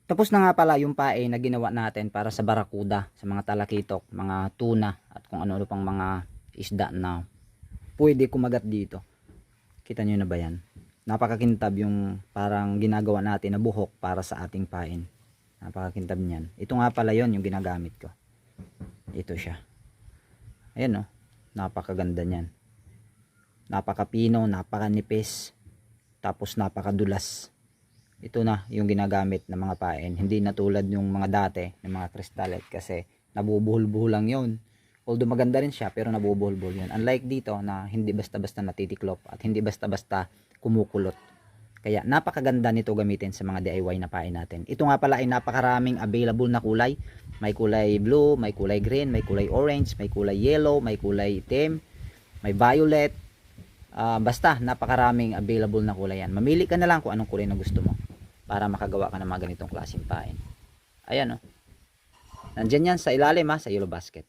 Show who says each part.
Speaker 1: Tapos na nga pala yung pae na ginawa natin para sa barakuda, sa mga talakitok, mga tuna at kung ano-ano pang mga isda na pwede kumagat dito. Kita nyo na ba yan? Napakakintab yung parang ginagawa natin na buhok para sa ating pain. Napakakintab niyan. Ito nga pala yon yung ginagamit ko. Ito siya. Ayan o. Napakaganda niyan. Napakapino, napakanipis. Tapos napakadulas. Ito na yung ginagamit ng mga pain. Hindi na tulad yung mga dati ng mga crystalite kasi nabubuhol-buhol lang yun. Although maganda rin siya pero nabubuhol-buhol yun. Unlike dito na hindi basta-basta natitiklop at hindi basta-basta kumukulot. Kaya napakaganda nito gamitin sa mga DIY na pain natin. Ito nga pala ay napakaraming available na kulay. May kulay blue, may kulay green, may kulay orange, may kulay yellow, may kulay itim, may violet. Basta napakaraming available na kulay yan. Mamili ka na lang kung anong kulay na gusto mo para makagawa ka ng mga ganitong klaseng pain. Ayan o. Nandyan yan sa ilalim sa yellow basket.